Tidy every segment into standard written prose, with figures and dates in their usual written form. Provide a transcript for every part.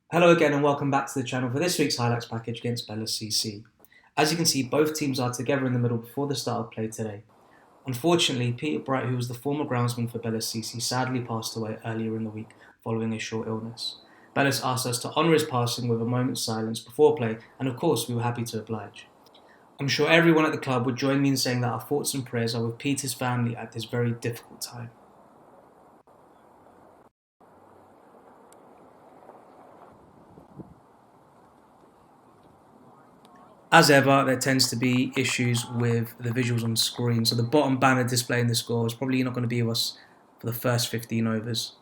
Hello again and welcome back to the channel for this week's highlights package against Belhus CC. As you can see, both teams are together in the middle before the start of play today. Unfortunately, Peter Bright, who was the former groundsman for Belhus CC, sadly passed away earlier in the week following a short illness. Belhus asked us to honour his passing with a moment's silence before play, and of course we were happy to oblige. I'm sure everyone at the club would join me in saying that our thoughts and prayers are with Peter's family at this very difficult time. As ever, there tends to be issues with the visuals on screen, so the bottom banner displaying the score is probably not going to be with us for the first 15 overs.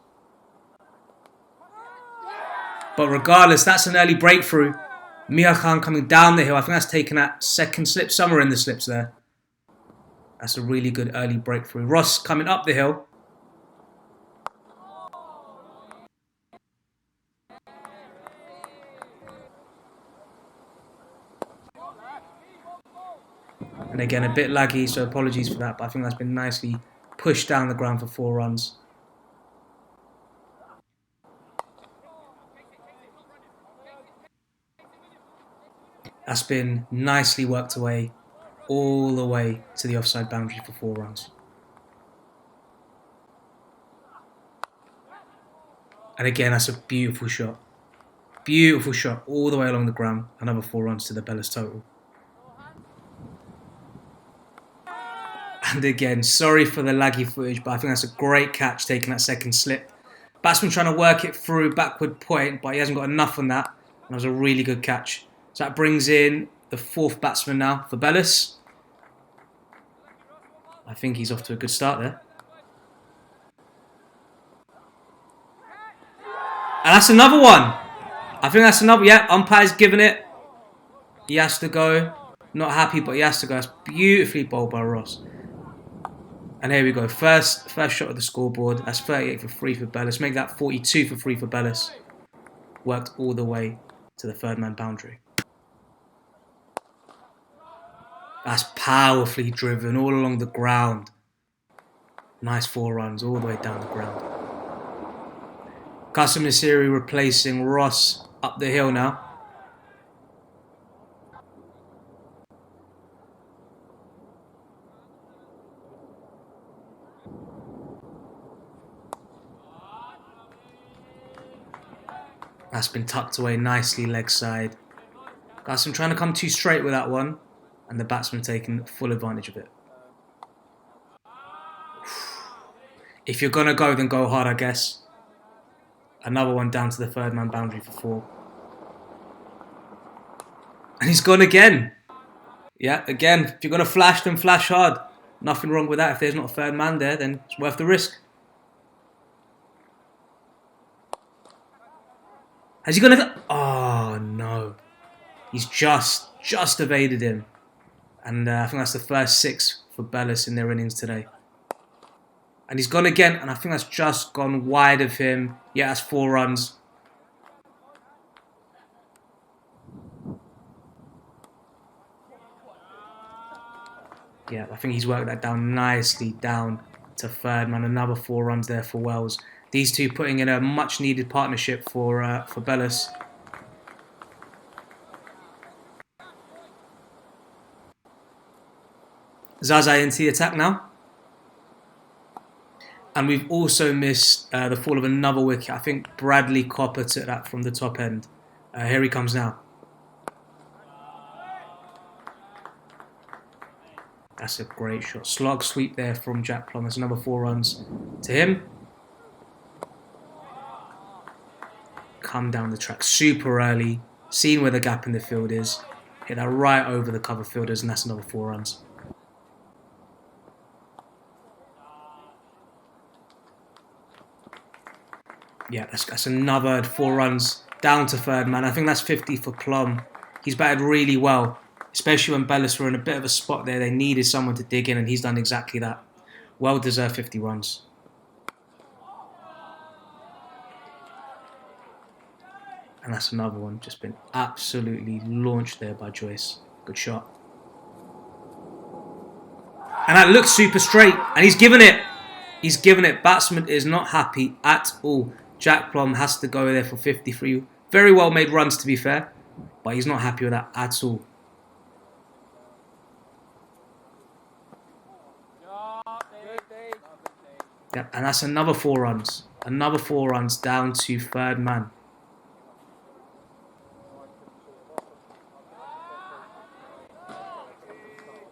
But regardless, that's an early breakthrough. Mia Khan coming down the hill. I think that's taken that second slip, somewhere in the slips there. That's a really good early breakthrough. Ross coming up the hill. And again, a bit laggy, so apologies for that, but I think that's been nicely pushed down the ground for 4 runs. That's been nicely worked away, all the way to the offside boundary for 4 runs. And again, that's a beautiful shot. Beautiful shot all the way along the ground. Another 4 runs to the Belhus total. And again, sorry for the laggy footage, but I think that's a great catch taking that second slip. Batsman trying to work it through backward point, but he hasn't got enough on that. And that was a really good catch. So that brings in the 4th batsman now for Belhus. I think he's off to a good start there. And that's another one. I think that's another. Yeah, umpire's given it. He has to go. Not happy, but he has to go. That's beautifully bowled by Ross. And here we go. First shot of the scoreboard. That's 38 for 3 for Belhus. Make that 42 for 3 for Belhus. Worked all the way to the 3rd man boundary. That's powerfully driven all along the ground. Nice 4 runs all the way down the ground. Qasim Nasiri replacing Ross up the hill now. That's been tucked away nicely leg side. Qasim trying to come too straight with that one, and the batsman taking full advantage of it. If you're going to go, then go hard, I guess. Another one down to the 3rd man boundary for 4. And he's gone again. Yeah, again, if you're going to flash, then flash hard. Nothing wrong with that. If there's not a 3rd man there, then it's worth the risk. Has he gone? Oh no, he's just evaded him, and I think that's the first 6 for Belhus in their innings today. And he's gone again, and I think that's just gone wide of him. Yeah, that's 4 runs. Yeah, I think he's worked that down nicely down to 3rd man. Another 4 runs there for Wells. These two putting in a much-needed partnership for Belhus. Zaza into the attack now. And we've also missed the fall of another wicket. I think Bradley Copper took that from the top end. Here he comes now. That's a great shot. Slog sweep there from Jack Plum. That's another 4 runs to him. Come down the track super early. Seen where the gap in the field is. Hit that right over the cover fielders, and that's another 4 runs. Yeah, that's another 4 runs down to 3rd man. I think that's 50 for Plum. He's batted really well, especially when Belhus were in a bit of a spot there. They needed someone to dig in, and he's done exactly that. Well-deserved 50 runs. And that's another one, just been absolutely launched there by Joyce. Good shot. And that looks super straight, and he's given it. He's given it. Batsman is not happy at all. Jack Plum has to go there for 53 Very well made runs, to be fair, but he's not happy with that at all. Yeah, and that's another 4 runs. Another 4 runs down to third man.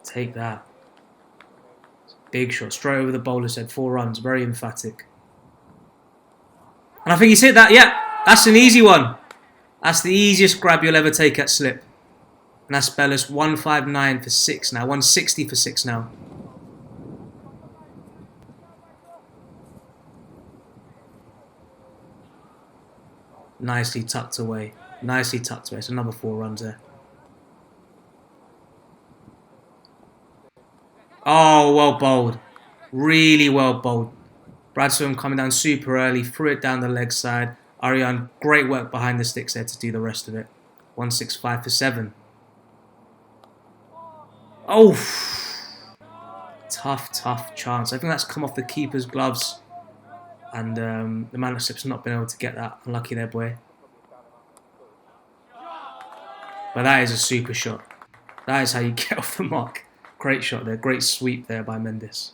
Take that. Big shot, straight over the bowler's head. 4 runs, very emphatic. And I think he's hit that. Yeah, that's an easy one. That's the easiest grab you'll ever take at slip. And that's Belhus 159 for 6 now. 160 for 6 now. Nicely tucked away. Nicely tucked away. It's another 4 runs there. Oh, well bowled. Really well bowled. Bradshaw coming down super early. Threw it down the leg side. Arian, great work behind the sticks there to do the rest of it. 165 for 7. Oh! Tough chance. I think that's come off the keeper's gloves. And the man of slip's not been able to get that. Unlucky there, boy. But that is a super shot. That is how you get off the mark. Great shot there. Great sweep there by Mendes.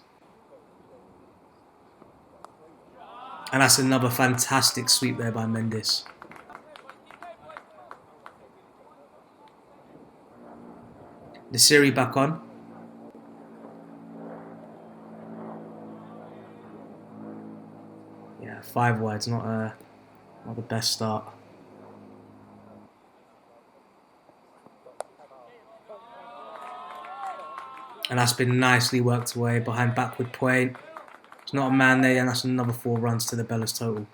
And that's another fantastic sweep there by Mendes. The Siri back on. Yeah, 5 wides, not the best start. And that's been nicely worked away behind backward point. There's not a man there, and that's another 4 runs to the Belhus total.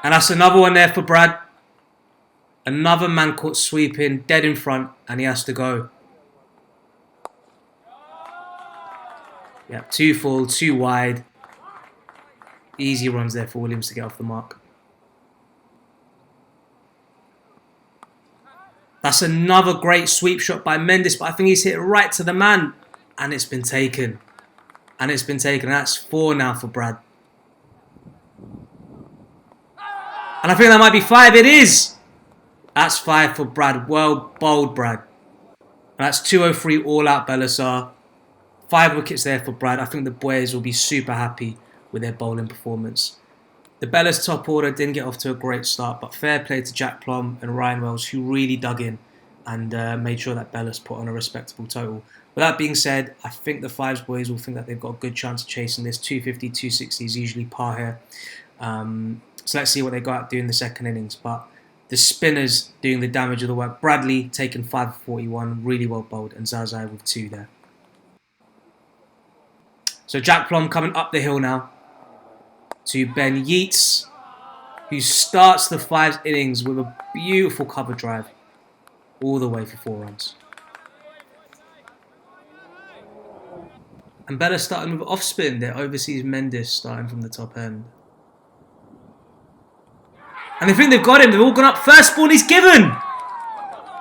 And that's another one there for Brad. Another man caught sweeping, dead in front, and he has to go. Yeah, 2 full, 2 wide. Easy runs there for Williams to get off the mark. That's another great sweep shot by Mendes, but I think he's hit it right to the man. And it's been taken. And it's been taken. That's 4 now for Brad. And I think that might be 5. It is! That's 5 for Brad. Well bowled, Brad. And that's 203 all out, Belhus. 5 wickets there for Brad. I think the boys will be super happy with their bowling performance. The Belhus top order didn't get off to a great start, but fair play to Jack Plum and Ryan Wells, who really dug in and made sure that Belhus put on a respectable total. With that being said, I think the 5s boys will think that they've got a good chance of chasing this. 250, 260 is usually par here. So let's see what they got out doing the second innings. But the spinners doing the damage of the work. Bradley taking 5 of 41, really well bowled, and Zazai with 2 there. So Jack Plum coming up the hill now to Ben Yeats, who starts the 5's innings with a beautiful cover drive all the way for 4 runs. And Belhus starting with off spin. Their overseas Mendes starting from the top end. And they think they've got him. They've all gone up. First ball he's given.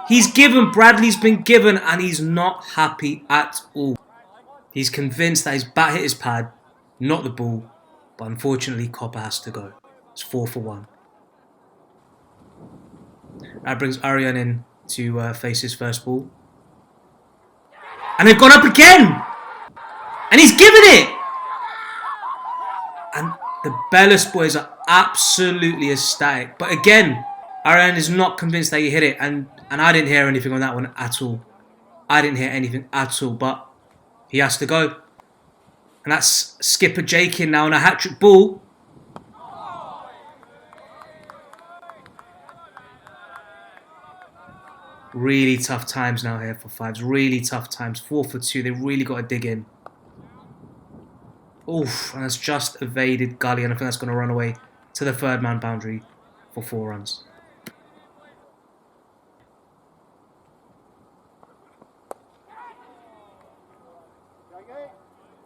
He's given. Bradley's been given, and he's not happy at all. He's convinced that his bat hit his pad, not the ball. But unfortunately, Copper has to go. It's 4 for 1. That brings Arian in to face his first ball. And they've gone up again! And he's given it! And the Belhus boys are absolutely ecstatic. But again, Arian is not convinced that he hit it. And I didn't hear anything on that one at all. I didn't hear anything at all. But he has to go. And that's skipper Jakin now on a hat-trick ball. Really tough times now here for 5s. Really tough times. 4 for 2. They really got to dig in. Oof. And that's just evaded Gully. And I think that's going to run away to the 3rd man boundary for 4 runs.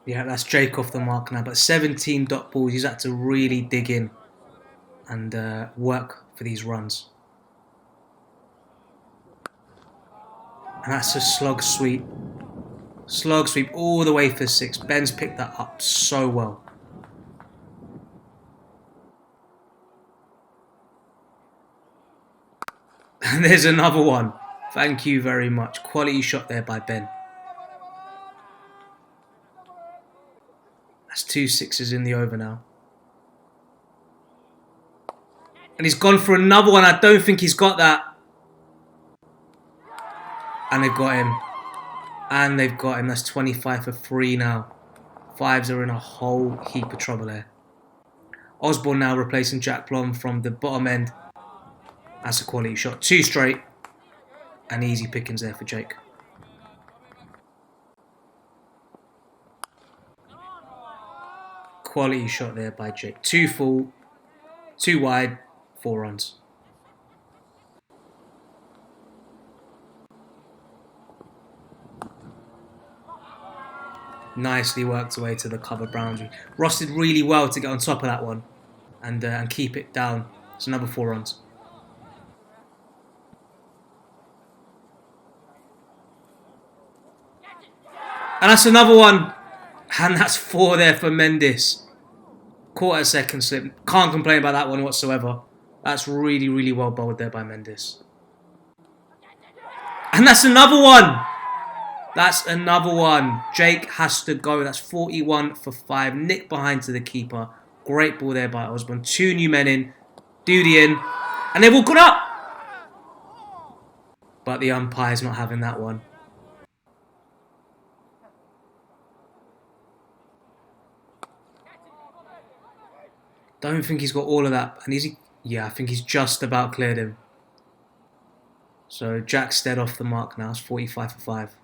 Yeah, that's Jake off the mark now. But 17 dot balls. He's had to really dig in and work for these runs. And that's a slog sweep. Slog sweep all the way for 6. Ben's picked that up so well. And there's another one. Thank you very much. Quality shot there by Ben. That's 2 sixes in the over now. And he's gone for another one. I don't think he's got that. And they've got him. And they've got him. That's 25 for 3 now. Fives are in a whole heap of trouble there. Osborne now replacing Jack Plum from the bottom end. That's a quality shot. 2 straight. And easy pickings there for Jake. Quality shot there by Jake. 2 full, 2 wide, 4 runs. Nicely worked away to the cover boundary. Ross did really well to get on top of that one and keep it down. It's another 4 runs. And that's another one. And that's 4 there for Mendes. Caught a second slip. Can't complain about that one whatsoever. That's really, really well bowled there by Mendes. And that's another one. That's another one. Jake has to go. That's 41 for 5. Nick behind to the keeper. Great ball there by Osborne. 2 new men in. Duty in. And they've all gone up. But the umpire's not having that one. Don't think he's got all of that. And is he? Yeah, I think he's just about cleared him. So Jack's dead off the mark now. It's 45 for 5.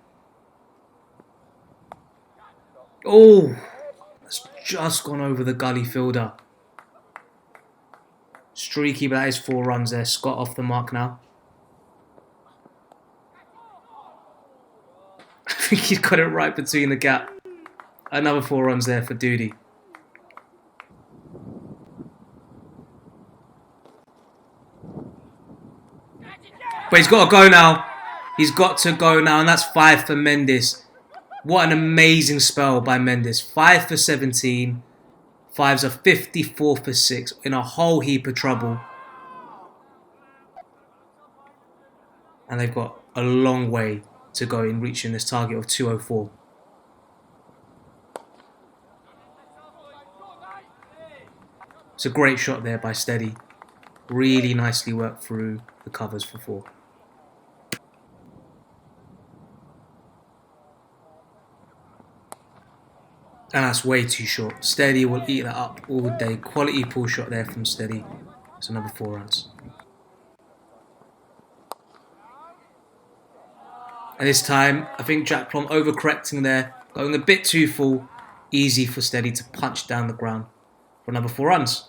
Oh, that's just gone over the gully fielder. Streaky, but that is 4 runs there. Scott off the mark now. I think he's got it right between the gap. Another 4 runs there for Duty. But he's got to go now. He's got to go now, and that's 5 for Mendes. What an amazing spell by Mendes. 5 for 17. 5s are 54 for 6. In a whole heap of trouble. And they've got a long way to go in reaching this target of 204. It's a great shot there by Steady. Really nicely worked through the covers for 4. And that's way too short. Steady will eat that up all day. Quality pull shot there from Steady. It's another 4 runs. And this time, I think Jack Plum overcorrecting there. Going a bit too full. Easy for Steady to punch down the ground for another 4 runs.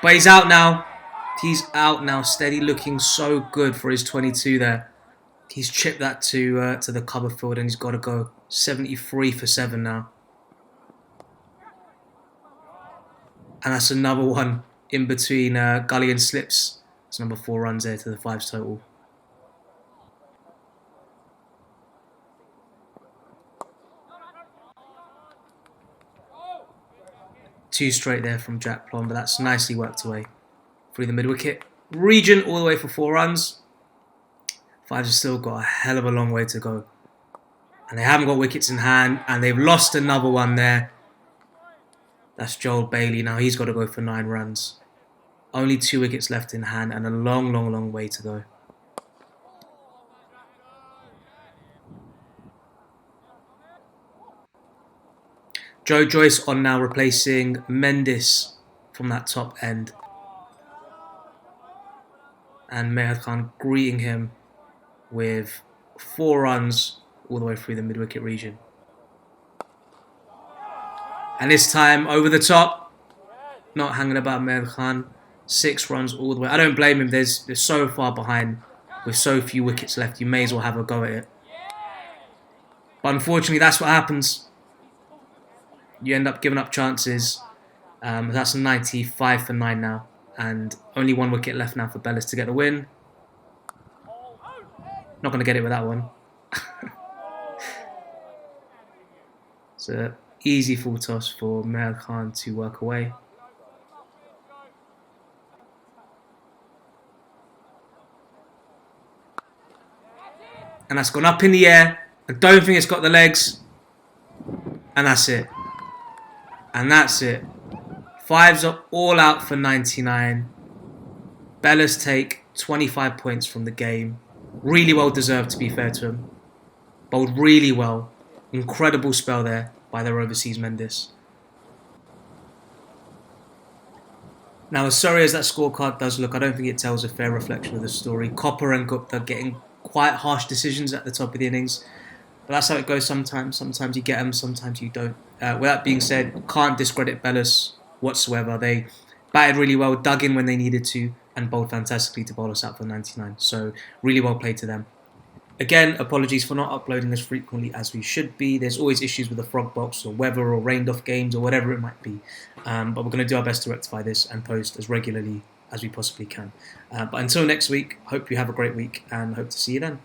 But he's out now. He's out now. Steady looking so good for his 22 there. He's chipped that to the cover field and he's got to go. 73 for 7 now. And that's another one in between gully and slips. It's number 4 runs there to the 5s total. Two straight there from Jack Plum, but that's nicely worked away through the mid wicket. Region all the way for 4 runs. 5s have still got a hell of a long way to go. And they haven't got wickets in hand, and they've lost another one there. That's Joel Bailey now. He's got to go for 9 runs. Only 2 wickets left in hand and a long, long, long way to go. Joe Joyce on now replacing Mendes from that top end. And Meher Khan greeting him with 4 runs all the way through the mid-wicket region. And this time over the top. Not hanging about Meher Khan. 6 runs all the way. I don't blame him. They're so far behind with so few wickets left. You may as well have a go at it. But unfortunately, that's what happens. You end up giving up chances. That's 95 for 9 now. And only 1 wicket left now for Belhus to get the win. Not going to get it with that one. It's an easy full toss for Meher Khan to work away. And that's gone up in the air. I don't think it's got the legs. And that's it. And that's it. Fives are all out for 99. Belhus take 25 points from the game. Really well deserved, to be fair to him. Bowled really well. Incredible spell there by their overseas Mendes. Now, as sorry as that scorecard does look, I don't think it tells a fair reflection of the story. Copper and Gupta getting quite harsh decisions at the top of the innings. But that's how it goes sometimes. Sometimes you get them, sometimes you don't. With that being said, can't discredit Belhus whatsoever. They batted really well, dug in when they needed to, and bowled fantastically to bowl us out for 99. So really well played to them. Again, apologies for not uploading as frequently as we should be. There's always issues with the frog box or weather or rained off games or whatever it might be. But we're going to do our best to rectify this and post as regularly as we possibly can. But until next week, hope you have a great week and hope to see you then.